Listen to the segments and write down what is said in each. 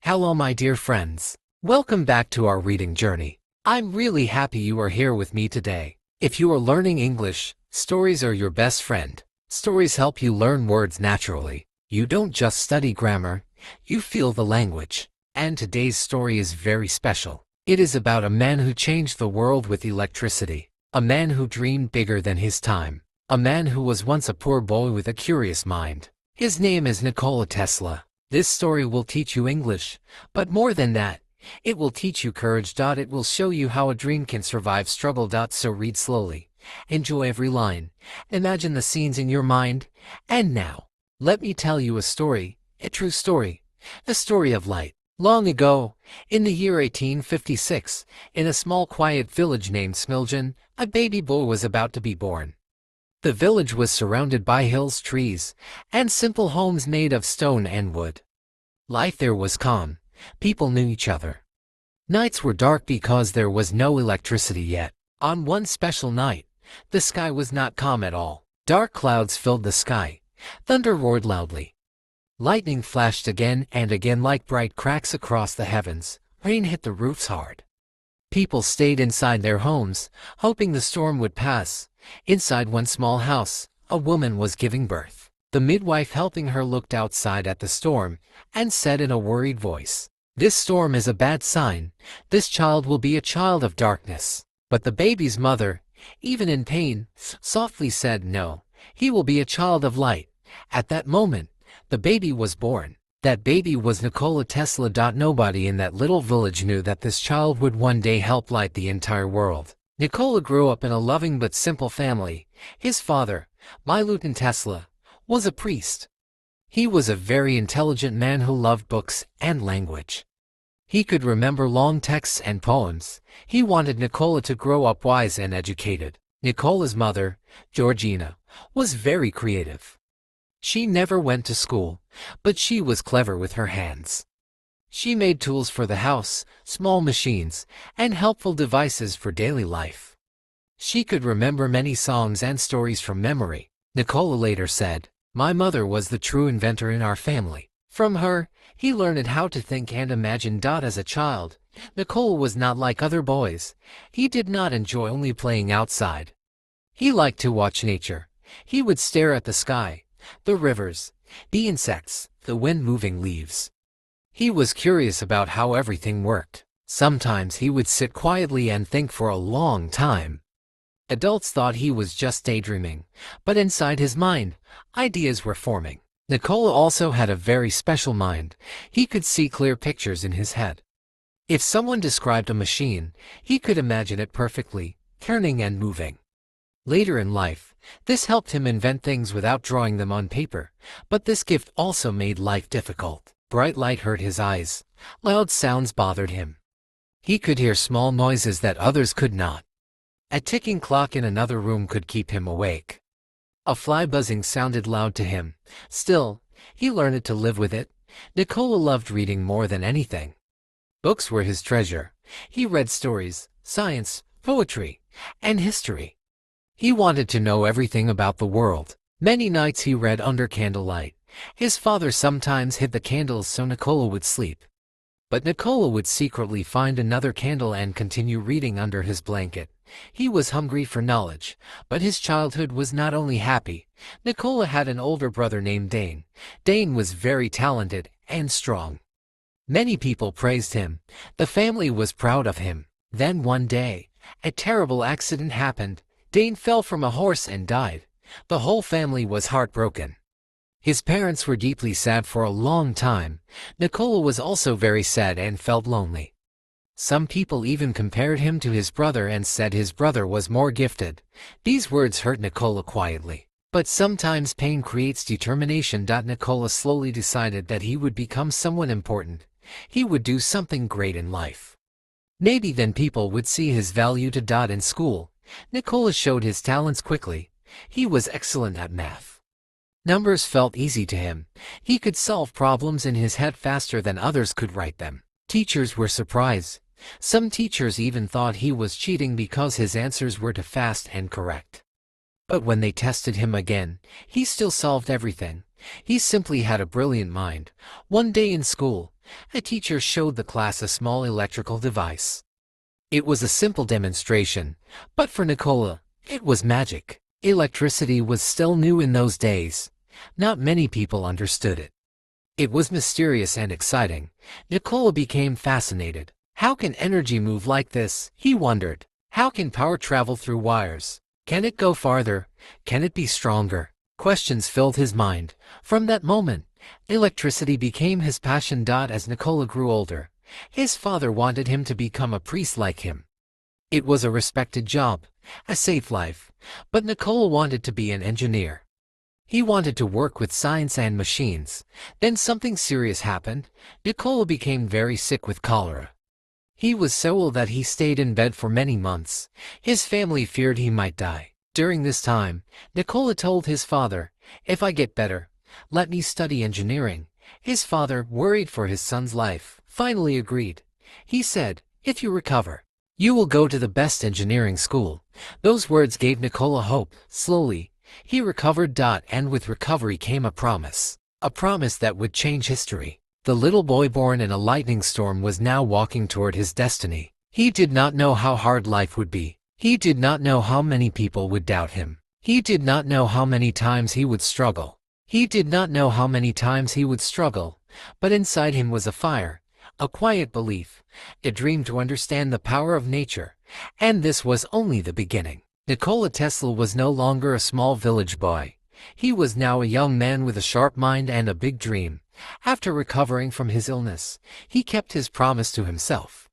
Hello my dear friends. Welcome back to our reading journey. I'm really happy you are here with me today. If you are learning English, stories are your best friend. Stories help you learn words naturally. You don't just study grammar, you feel the language. And today's story is very special. It is about a man who changed the world with electricity. A man who dreamed bigger than his time. A man who was once a poor boy with a curious mind. His name is Nikola Tesla. This story will teach you English, but more than that, it will teach you courage. It will show you how a dream can survive struggle. So read slowly, enjoy every line, imagine the scenes in your mind, and now, let me tell you a story, a true story, the story of light. Long ago, in the year 1856, in a small quiet village named Smiljan, a baby boy was about to be born. The village was surrounded by hills, trees, and simple homes made of stone and wood. Life there was calm. People knew each other. Nights were dark because there was no electricity yet. On one special night, the sky was not calm at all. Dark clouds filled the sky. Thunder roared loudly. Lightning flashed again and again like bright cracks across the heavens. Rain hit the roofs hard. People stayed inside their homes, hoping the storm would pass. Inside one small house, a woman was giving birth. The midwife helping her looked outside at the storm and said in a worried voice, "This storm is a bad sign. This child will be a child of darkness." But the baby's mother, even in pain, softly said, "No, he will be a child of light." At that moment, the baby was born. That baby was Nikola Tesla. Nobody in that little village knew that this child would one day help light the entire world. Nikola grew up in a loving but simple family. His father, Nikola Tesla, was a priest. He was a very intelligent man who loved books and language. He could remember long texts and poems. He wanted Nikola to grow up wise and educated. Nikola's mother, Georgina, was very creative. She never went to school, but she was clever with her hands. She made tools for the house, small machines, and helpful devices for daily life. She could remember many songs and stories from memory. Nikola later said, "My mother was the true inventor in our family." From her, he learned how to think and imagine. As a child, Nikola was not like other boys. He did not enjoy only playing outside. He liked to watch nature. He would stare at the sky, the rivers, the insects, the wind-moving leaves. He was curious about how everything worked. Sometimes he would sit quietly and think for a long time. Adults thought he was just daydreaming, but inside his mind, ideas were forming. Nikola also had a very special mind. He could see clear pictures in his head. If someone described a machine, he could imagine it perfectly, turning and moving. Later in life, this helped him invent things without drawing them on paper, but this gift also made life difficult. Bright light hurt his eyes. Loud sounds bothered him. He could hear small noises that others could not. A ticking clock in another room could keep him awake. A fly buzzing sounded loud to him. Still, he learned to live with it. Nikola loved reading more than anything. Books were his treasure. He read stories, science, poetry, and history. He wanted to know everything about the world. Many nights he read under candlelight. His father sometimes hid the candles so Nikola would sleep. But Nikola would secretly find another candle and continue reading under his blanket. He was hungry for knowledge, but his childhood was not only happy. Nikola had an older brother named Dane. Dane was very talented and strong. Many people praised him. The family was proud of him. Then one day, a terrible accident happened. Dane fell from a horse and died. The whole family was heartbroken. His parents were deeply sad for a long time. Nikola was also very sad and felt lonely. Some people even compared him to his brother and said his brother was more gifted. These words hurt Nikola quietly. But sometimes pain creates determination. Nikola slowly decided that he would become someone important. He would do something great in life. Maybe then people would see his value. In school, Nikola showed his talents quickly. He was excellent at math. Numbers felt easy to him. He could solve problems in his head faster than others could write them. Teachers were surprised. Some teachers even thought he was cheating because his answers were too fast and correct. But when they tested him again, he still solved everything. He simply had a brilliant mind. One day in school, a teacher showed the class a small electrical device. It was a simple demonstration, but for Nikola, it was magic. Electricity was still new in those days. Not many people understood it. It was mysterious and exciting. Nikola became fascinated. How can energy move like this? He wondered. How can power travel through wires? Can it go farther? Can it be stronger? Questions filled his mind. From that moment, electricity became his passion. As Nikola grew older, his father wanted him to become a priest like him. It was a respected job, a safe life, but Nikola wanted to be an engineer. He wanted to work with science and machines. Then something serious happened. Nikola became very sick with cholera. He was so ill that he stayed in bed for many months. His family feared he might die. During this time, Nikola told his father, "If I get better, let me study engineering." His father, worried for his son's life, finally agreed. He said, "If you recover, you will go to the best engineering school." Those words gave Nikola hope. Slowly, he recovered. And with recovery came a promise that would change history. The little boy born in a lightning storm was now walking toward his destiny. He did not know how hard life would be. He did not know how many people would doubt him. He did not know how many times he would struggle. But inside him was a fire, a quiet belief, a dream to understand the power of nature. And this was only the beginning. Nikola Tesla was no longer a small village boy. He was now a young man with a sharp mind and a big dream. After recovering from his illness, he kept his promise to himself.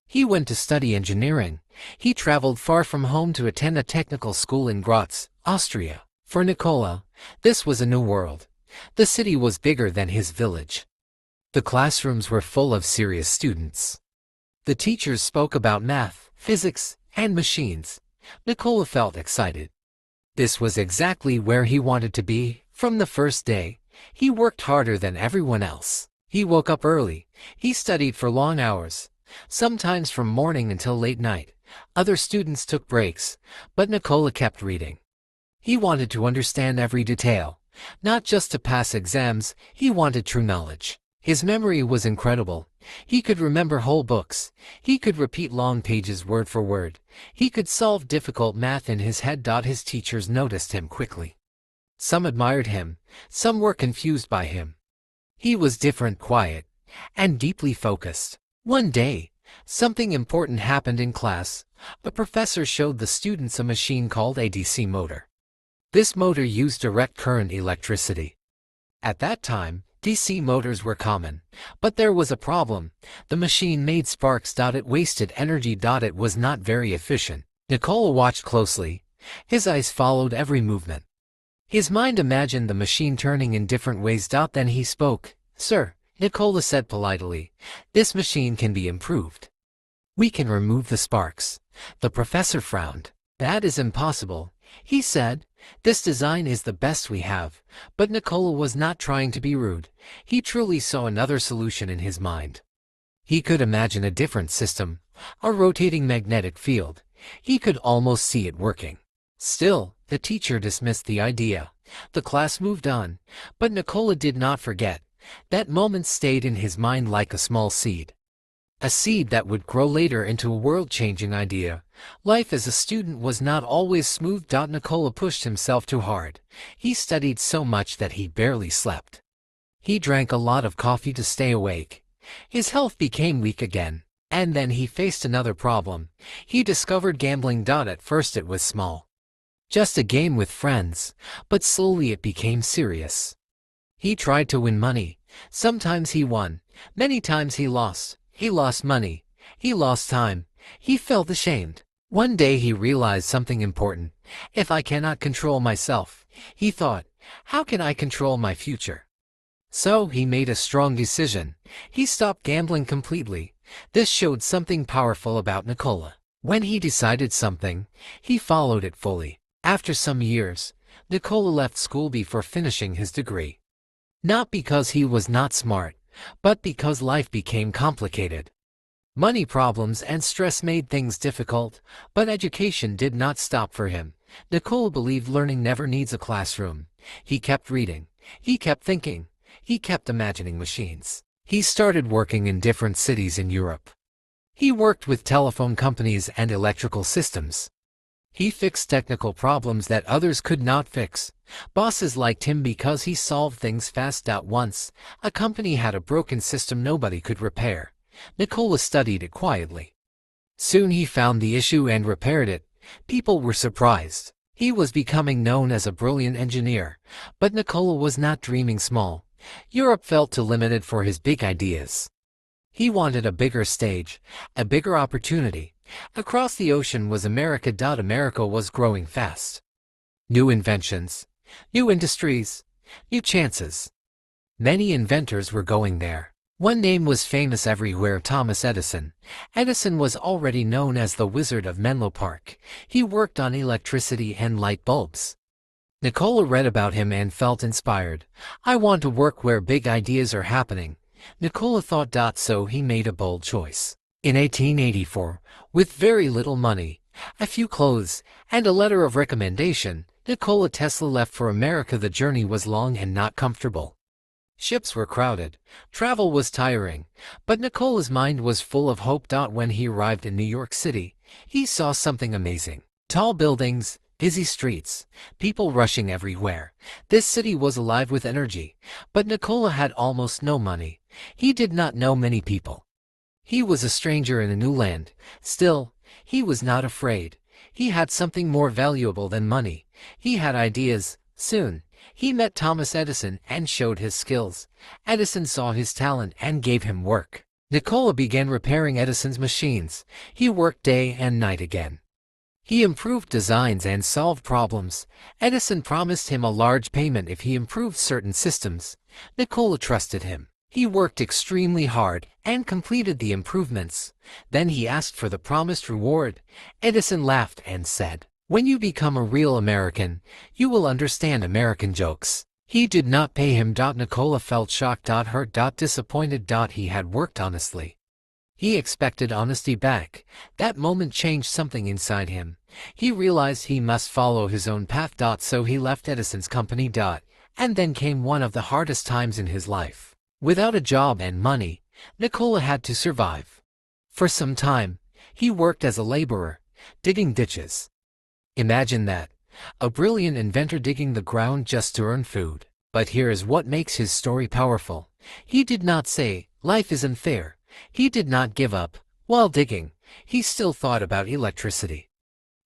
He went to study engineering. He traveled far from home to attend a technical school in Graz, Austria. For Nikola, this was a new world. The city was bigger than his village. The classrooms were full of serious students. The teachers spoke about math, physics, and machines. Nikola felt excited. This was exactly where he wanted to be. From the first day, he worked harder than everyone else. He woke up early. He studied for long hours, sometimes from morning until late night. Other students took breaks, but Nikola kept reading. He wanted to understand every detail, not just to pass exams. He wanted true knowledge. His memory was incredible. He could remember whole books. He could repeat long pages word for word. He could solve difficult math in his head. His teachers noticed him quickly. Some admired him. Some were confused by him. He was different, quiet, and deeply focused. One day, something important happened in class. A professor showed the students a machine called a DC motor. This motor used direct current electricity. At that time, DC motors were common, but there was a problem. The machine made sparks. It wasted energy. It was not very efficient. Nikola watched closely. His eyes followed every movement. His mind imagined the machine turning in different ways. Then he spoke. "Sir," Nikola said politely, "this machine can be improved. We can remove the sparks." The professor frowned. "That is impossible," he said. "This design is the best we have." But Nikola was not trying to be rude. He truly saw another solution in his mind. He could imagine a different system, a rotating magnetic field. He could almost see it working. Still, the teacher dismissed the idea. The class moved on, but Nikola did not forget. That moment stayed in his mind like a small seed. A seed that would grow later into a world-changing idea. Life as a student was not always smooth. Nikola pushed himself too hard. He studied so much that he barely slept. He drank a lot of coffee to stay awake. His health became weak again. And then he faced another problem. He discovered gambling. At first it was small, just a game with friends, but slowly it became serious. He tried to win money. Sometimes he won. Many times he lost. He lost money. He lost time. He felt ashamed. One day he realized something important. If I cannot control myself, he thought, how can I control my future? So he made a strong decision. He stopped gambling completely. This showed something powerful about Nikola. When he decided something, he followed it fully. After some years, Nikola left school before finishing his degree. Not because he was not smart, but because life became complicated. Money problems and stress made things difficult, but education did not stop for him. Nikola believed learning never needs a classroom. He kept reading. He kept thinking. He kept imagining machines. He started working in different cities in Europe. He worked with telephone companies and electrical systems. He fixed technical problems that others could not fix. Bosses liked him because he solved things fast. Once, a company had a broken system nobody could repair. Nikola studied it quietly. Soon he found the issue and repaired it. People were surprised. He was becoming known as a brilliant engineer, but Nikola was not dreaming small. Europe felt too limited for his big ideas. He wanted a bigger stage, a bigger opportunity. Across the ocean was America. America was growing fast. New inventions, new industries, new chances. Many inventors were going there. One name was famous everywhere: Thomas Edison. Edison was already known as the Wizard of Menlo Park. He worked on electricity and light bulbs. Nikola read about him and felt inspired. I want to work where big ideas are happening, Nikola thought. So he made a bold choice. In 1884, with very little money, a few clothes, and a letter of recommendation, Nikola Tesla left for America. The journey was long and not comfortable. Ships were crowded, travel was tiring, but Nikola's mind was full of hope. When he arrived in New York City, he saw something amazing. Tall buildings, busy streets, people rushing everywhere. This city was alive with energy, but Nikola had almost no money. He did not know many people. He was a stranger in a new land. Still, he was not afraid. He had something more valuable than money. He had ideas. Soon, he met Thomas Edison and showed his skills. Edison saw his talent and gave him work. Nikola began repairing Edison's machines. He worked day and night again. He improved designs and solved problems. Edison promised him a large payment if he improved certain systems. Nikola trusted him. He worked extremely hard and completed the improvements. Then he asked for the promised reward. Edison laughed and said, "When you become a real American, you will understand American jokes." He did not pay him. Nikola felt shocked, hurt, disappointed. He had worked honestly. He expected honesty back. That moment changed something inside him. He realized he must follow his own path. So he left Edison's company. And then came one of the hardest times in his life. Without a job and money, Nikola had to survive. For some time, he worked as a laborer, digging ditches. Imagine that, a brilliant inventor digging the ground just to earn food. But here is what makes his story powerful. He did not say, "Life is unfair." He did not give up. While digging, he still thought about electricity.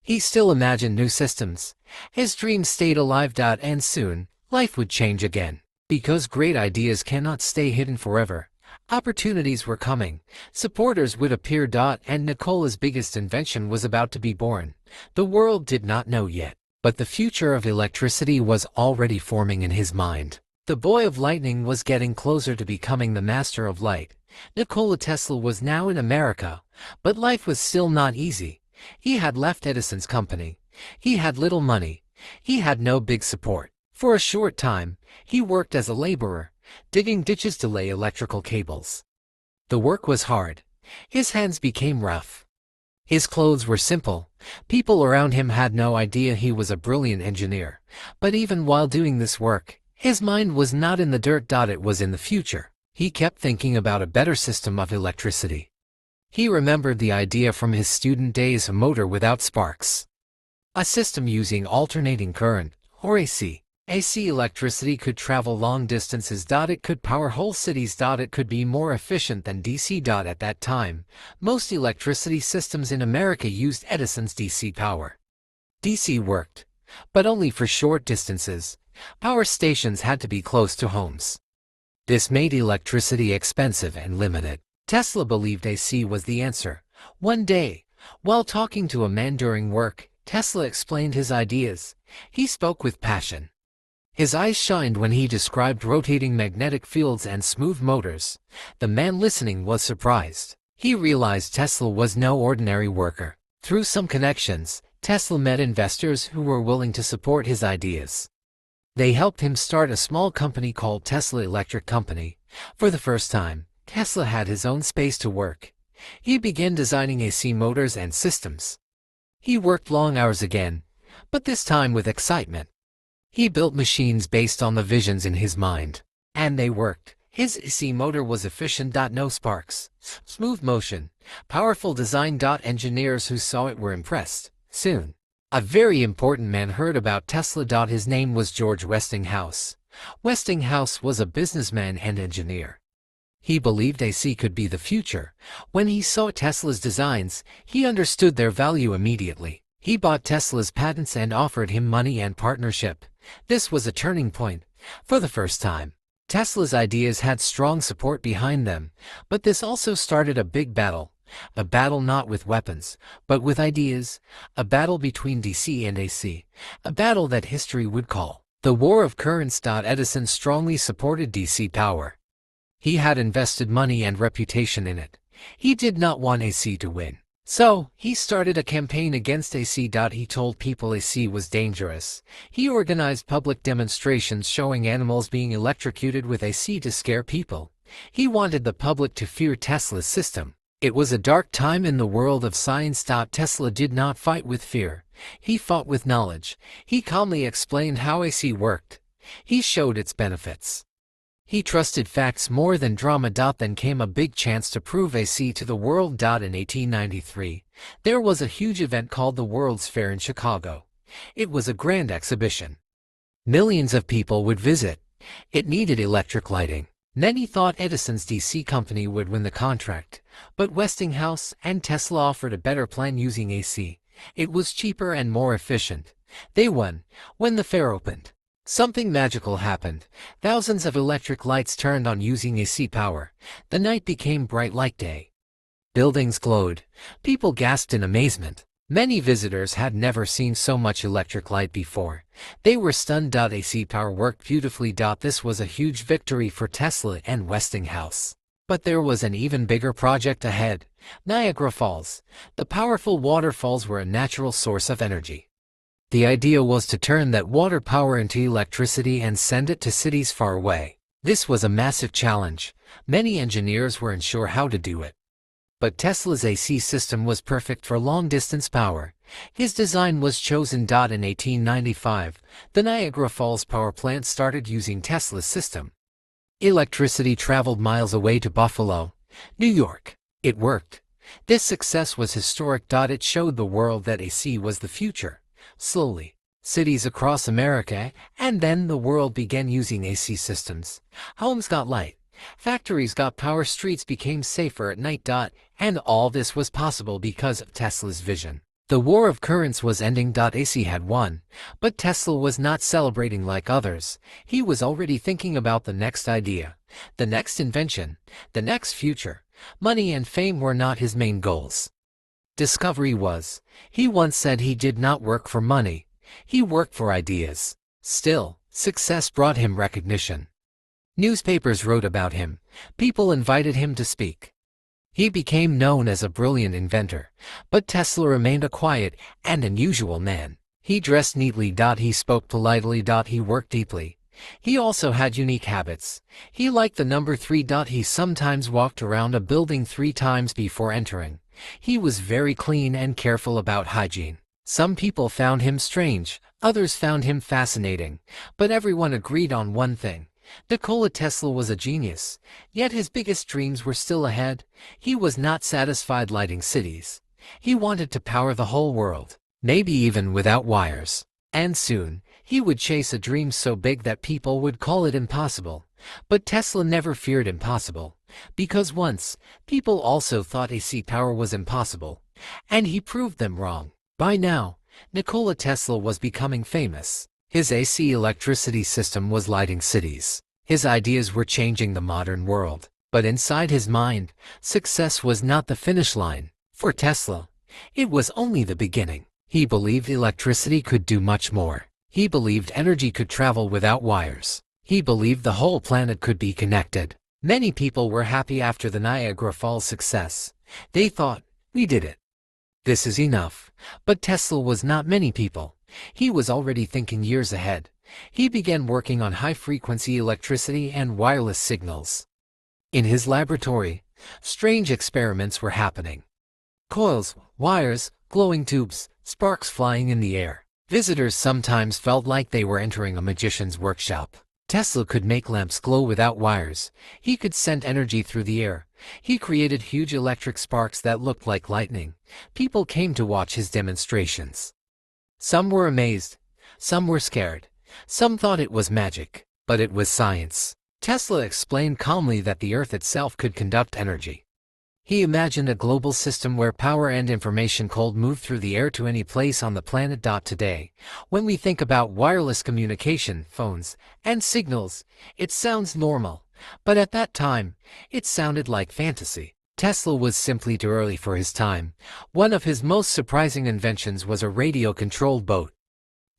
He still imagined new systems. His dreams stayed alive. And soon, life would change again. Because great ideas cannot stay hidden forever. Opportunities were coming. Supporters would appear. And Nikola's biggest invention was about to be born. The world did not know yet, but the future of electricity was already forming in his mind. The boy of lightning was getting closer to becoming the master of light. Nikola Tesla was now in America, but life was still not easy. He had left Edison's company. He had little money. He had no big support. For a short time, he worked as a laborer, digging ditches to lay electrical cables. The work was hard. His hands became rough. His clothes were simple. People around him had no idea he was a brilliant engineer. But even while doing this work, his mind was not in the dirt. It was in the future. He kept thinking about a better system of electricity. He remembered the idea from his student days: a motor without sparks. A system using alternating current, or AC. AC electricity could travel long distances. It could power whole cities. It could be more efficient than DC. At that time, most electricity systems in America used Edison's DC power. DC worked, but only for short distances. Power stations had to be close to homes. This made electricity expensive and limited. Tesla believed AC was the answer. One day, while talking to a man during work, Tesla explained his ideas. He spoke with passion. His eyes shined when he described rotating magnetic fields and smooth motors. The man listening was surprised. He realized Tesla was no ordinary worker. Through some connections, Tesla met investors who were willing to support his ideas. They helped him start a small company called Tesla Electric Company. For the first time, Tesla had his own space to work. He began designing AC motors and systems. He worked long hours again, but this time with excitement. He built machines based on the visions in his mind. And they worked. His AC motor was efficient. No sparks, smooth motion, powerful design. Engineers who saw it were impressed. Soon, a very important man heard about Tesla. His name was George Westinghouse. Westinghouse was a businessman and engineer. He believed AC could be the future. When he saw Tesla's designs, he understood their value immediately. He bought Tesla's patents and offered him money and partnership. This was a turning point. For the first time, Tesla's ideas had strong support behind them, but this also started a big battle. A battle not with weapons, but with ideas. A battle between DC and AC. A battle that history would call the War of Currents. Edison strongly supported DC power. He had invested money and reputation in it. He did not want AC to win. So, he started a campaign against AC. He told people AC was dangerous. He organized public demonstrations showing animals being electrocuted with AC to scare people. He wanted the public to fear Tesla's system. It was a dark time in the world of science. Tesla did not fight with fear. He fought with knowledge. He calmly explained how AC worked. He showed its benefits. He trusted facts more than drama. Then came a big chance to prove AC to the world. In 1893, there was a huge event called the World's Fair in Chicago. It was a grand exhibition. Millions of people would visit. It needed electric lighting. Many thought Edison's DC company would win the contract, but Westinghouse and Tesla offered a better plan using AC. It was cheaper and more efficient. They won. When the fair opened, something magical happened. Thousands of electric lights turned on using AC power. The night became bright like day. Buildings glowed. People gasped in amazement. Many visitors had never seen so much electric light before. They were stunned. AC power worked beautifully. This was a huge victory for Tesla and Westinghouse. But there was an even bigger project ahead. Niagara Falls. The powerful waterfalls were a natural source of energy. The idea was to turn that water power into electricity and send it to cities far away. This was a massive challenge. Many engineers were unsure how to do it. But Tesla's AC system was perfect for long-distance power. His design was chosen. In 1895, the Niagara Falls power plant started using Tesla's system. Electricity traveled miles away to Buffalo, New York. It worked. This success was historic. It showed the world that AC was the future. Slowly, cities across America and then the world began using AC systems. Homes got light. Factories got power. Streets became safer at night. And all this was possible because of Tesla's vision. The War of Currents was ending. AC had won, but Tesla was not celebrating like others. He was already thinking about the next idea, the next invention, the next future. Money and fame were not his main goals. Discovery was. He once said he did not work for money. He worked for ideas. Still, success brought him recognition. Newspapers wrote about him. People invited him to speak. He became known as a brilliant inventor, but Tesla remained a quiet and unusual man. He dressed neatly. He spoke politely. He worked deeply. He also had unique habits. He liked the number 3. He sometimes walked around a building 3 times before entering. He was very clean and careful about hygiene. Some people found him strange, others found him fascinating, but everyone agreed on one thing. Nikola Tesla was a genius, yet his biggest dreams were still ahead. He was not satisfied lighting cities. He wanted to power the whole world, maybe even without wires. And soon, he would chase a dream so big that people would call it impossible. But Tesla never feared impossible, because once, people also thought AC power was impossible, and he proved them wrong. By now, Nikola Tesla was becoming famous. His AC electricity system was lighting cities. His ideas were changing the modern world. But inside his mind, success was not the finish line. For Tesla, it was only the beginning. He believed electricity could do much more. He believed energy could travel without wires. He believed the whole planet could be connected. Many people were happy after the Niagara Falls success. They thought, we did it. This is enough. But Tesla was not many people. He was already thinking years ahead. He began working on high-frequency electricity and wireless signals. In his laboratory, strange experiments were happening. Coils, wires, glowing tubes, sparks flying in the air. Visitors sometimes felt like they were entering a magician's workshop. Tesla could make lamps glow without wires. He could send energy through the air. He created huge electric sparks that looked like lightning. People came to watch his demonstrations. Some were amazed. Some were scared. Some thought it was magic. But it was science. Tesla explained calmly that the Earth itself could conduct energy. He imagined a global system where power and information could move through the air to any place on the planet. Today, when we think about wireless communication, phones, and signals, it sounds normal. But at that time, it sounded like fantasy. Tesla was simply too early for his time. One of his most surprising inventions was a radio-controlled boat.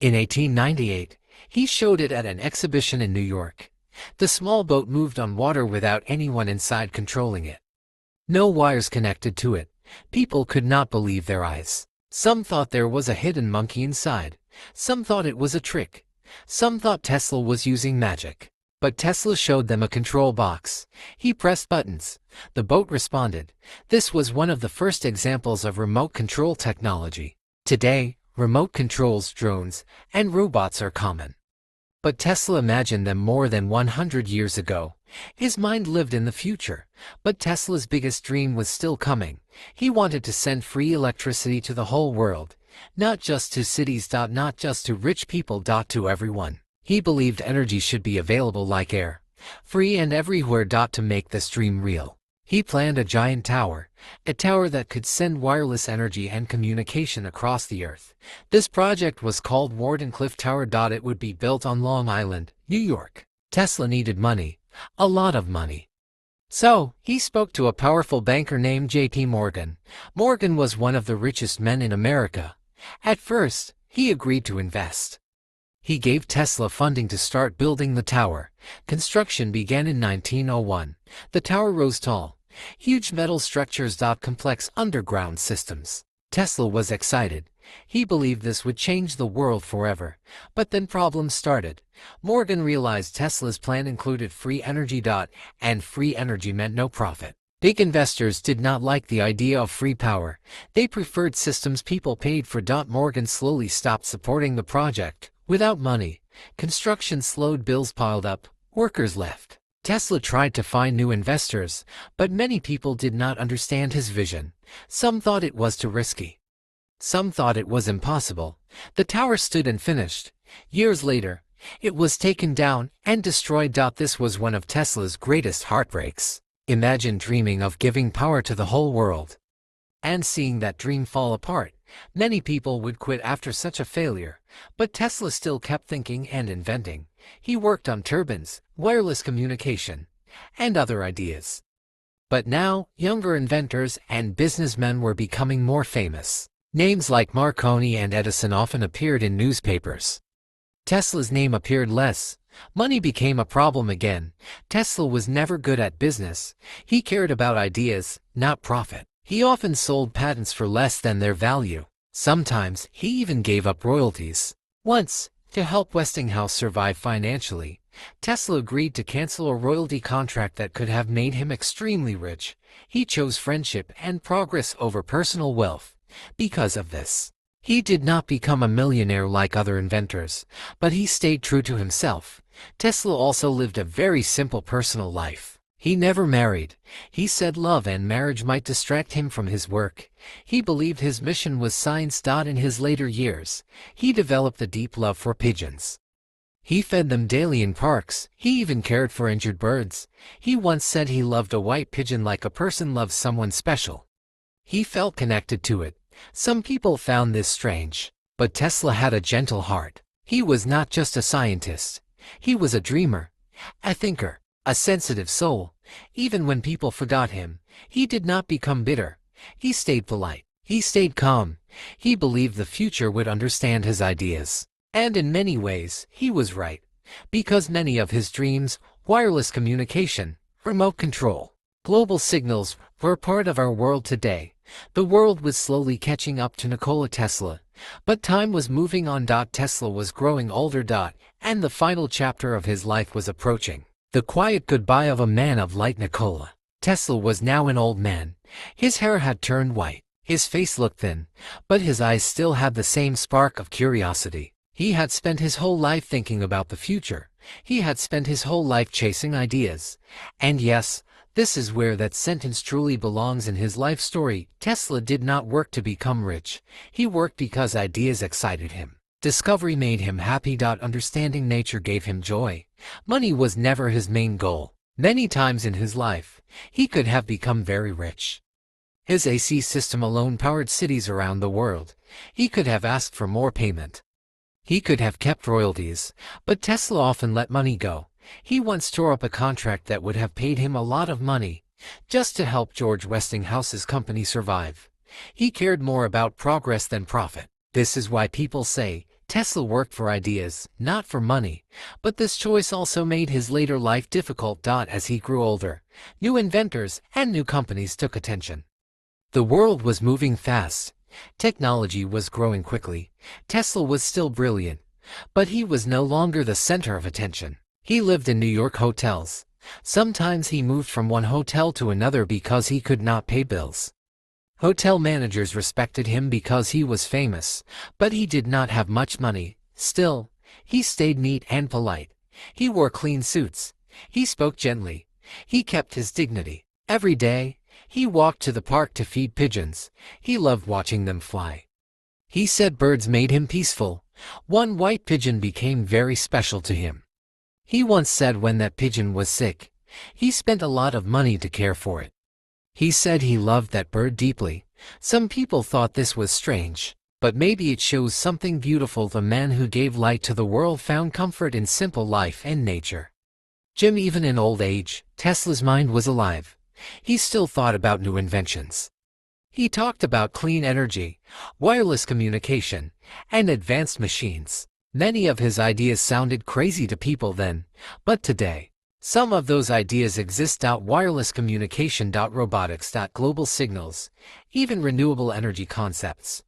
In 1898, he showed it at an exhibition in New York. The small boat moved on water without anyone inside controlling it. No wires connected to it. People could not believe their eyes. Some thought there was a hidden monkey inside. Some thought it was a trick. Some thought Tesla was using magic. But Tesla showed them a control box. He pressed buttons. The boat responded. This was one of the first examples of remote control technology. Today, remote controls, drones, and robots are common. But Tesla imagined them more than 100 years ago. His mind lived in the future. But Tesla's biggest dream was still coming. He wanted to send free electricity to the whole world. Not just to cities. Not just to rich people. To everyone. He believed energy should be available like air. Free and everywhere. To make this dream real, he planned a giant tower. A tower that could send wireless energy and communication across the Earth. This project was called Wardenclyffe Tower. It would be built on Long Island, New York. Tesla needed money. A lot of money. So, he spoke to a powerful banker named J.P. Morgan. Morgan was one of the richest men in America. At first, he agreed to invest. He gave Tesla funding to start building the tower. Construction began in 1901. The tower rose tall. Huge metal structures. Complex underground systems. Tesla was excited. He believed this would change the world forever. But then problems started. Morgan realized Tesla's plan included free energy. And free energy meant no profit. Big investors did not like the idea of free power. They preferred systems people paid for. Morgan slowly stopped supporting the project. Without money, construction slowed, bills piled up, workers left. Tesla tried to find new investors, but many people did not understand his vision. Some thought it was too risky. Some thought it was impossible. The tower stood and finished. Years later, it was taken down and destroyed. This was one of Tesla's greatest heartbreaks. Imagine dreaming of giving power to the whole world and seeing that dream fall apart. Many people would quit after such a failure, but Tesla still kept thinking and inventing. He worked on turbines, wireless communication, and other ideas. But now, younger inventors and businessmen were becoming more famous. Names like Marconi and Edison often appeared in newspapers. Tesla's name appeared less. Money became a problem again. Tesla was never good at business. He cared about ideas, not profit. He often sold patents for less than their value. Sometimes, he even gave up royalties. Once, to help Westinghouse survive financially, Tesla agreed to cancel a royalty contract that could have made him extremely rich. He chose friendship and progress over personal wealth. Because of this, he did not become a millionaire like other inventors, but he stayed true to himself. Tesla also lived a very simple personal life. He never married. He said love and marriage might distract him from his work. He believed his mission was science. In his later years, he developed a deep love for pigeons. He fed them daily in parks. He even cared for injured birds. He once said he loved a white pigeon like a person loves someone special. He felt connected to it. Some people found this strange, but Tesla had a gentle heart. He was not just a scientist. He was a dreamer, a thinker, a sensitive soul. Even when people forgot him, he did not become bitter. He stayed polite. He stayed calm. He believed the future would understand his ideas. And in many ways, he was right. Because many of his dreams, wireless communication, remote control, global signals, were part of our world today. The world was slowly catching up to Nikola Tesla. But time was moving on. Tesla was growing older. And the final chapter of his life was approaching. The quiet goodbye of a man of light. Nikola Tesla was now an old man. His hair had turned white. His face looked thin, but his eyes still had the same spark of curiosity. He had spent his whole life thinking about the future. He had spent his whole life chasing ideas. And yes, this is where that sentence truly belongs in his life story. Tesla did not work to become rich. He worked because ideas excited him. Discovery made him happy. Understanding nature gave him joy. Money was never his main goal. Many times in his life, he could have become very rich. His AC system alone powered cities around the world. He could have asked for more payment. He could have kept royalties, but Tesla often let money go. He once tore up a contract that would have paid him a lot of money, just to help George Westinghouse's company survive. He cared more about progress than profit. This is why people say Tesla worked for ideas, not for money. But this choice also made his later life difficult. As he grew older, new inventors and new companies took attention. The world was moving fast. Technology was growing quickly. Tesla was still brilliant, but he was no longer the center of attention. He lived in New York hotels. Sometimes he moved from one hotel to another because he could not pay bills. Hotel managers respected him because he was famous, but he did not have much money. Still, he stayed neat and polite. He wore clean suits. He spoke gently. He kept his dignity. Every day, he walked to the park to feed pigeons. He loved watching them fly. He said birds made him peaceful. One white pigeon became very special to him. He once said when that pigeon was sick, he spent a lot of money to care for it. He said he loved that bird deeply. Some people thought this was strange, but maybe it shows something beautiful. The man who gave light to the world found comfort in simple life and nature. Jim, even in old age, Tesla's mind was alive. He still thought about new inventions. He talked about clean energy, wireless communication, and advanced machines. Many of his ideas sounded crazy to people then, but today, some of those ideas exist. Wireless communication, robotics, global signals, even renewable energy concepts.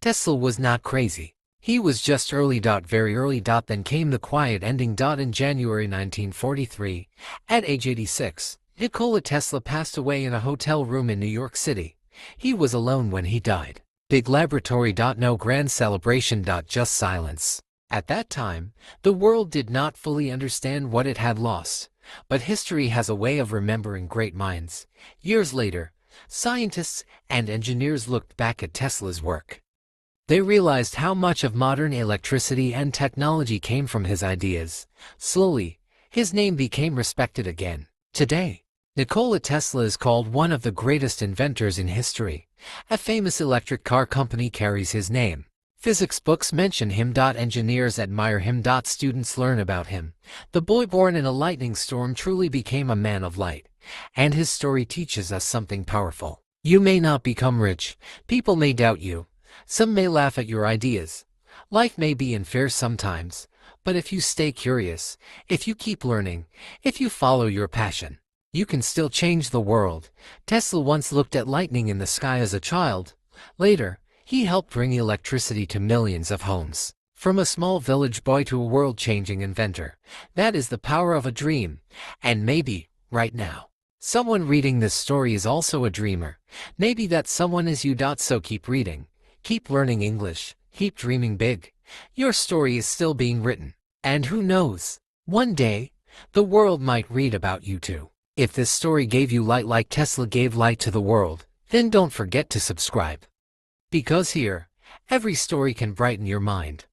Tesla was not crazy. He was just early. Very early. Then came the quiet ending. In January 1943, at age 86, Nikola Tesla passed away in a hotel room in New York City. He was alone when he died. Big laboratory. No grand celebration. Just silence. At that time, the world did not fully understand what it had lost. But history has a way of remembering great minds. Years later, scientists and engineers looked back at Tesla's work. They realized how much of modern electricity and technology came from his ideas. Slowly, his name became respected again. Today, Nikola Tesla is called one of the greatest inventors in history. A famous electric car company carries his name. Physics books mention him. Engineers admire him. Students learn about him. The boy born in a lightning storm truly became a man of light. And his story teaches us something powerful. You may not become rich. People may doubt you. Some may laugh at your ideas. Life may be unfair sometimes. But if you stay curious, if you keep learning, if you follow your passion, you can still change the world. Tesla once looked at lightning in the sky as a child. Later, he helped bring electricity to millions of homes. From a small village boy to a world-changing inventor. That is the power of a dream. And maybe, right now, someone reading this story is also a dreamer. Maybe that someone is you. So keep reading. Keep learning English. Keep dreaming big. Your story is still being written. And who knows? One day, the world might read about you too. If this story gave you light like Tesla gave light to the world, then don't forget to subscribe. Because here, every story can brighten your mind.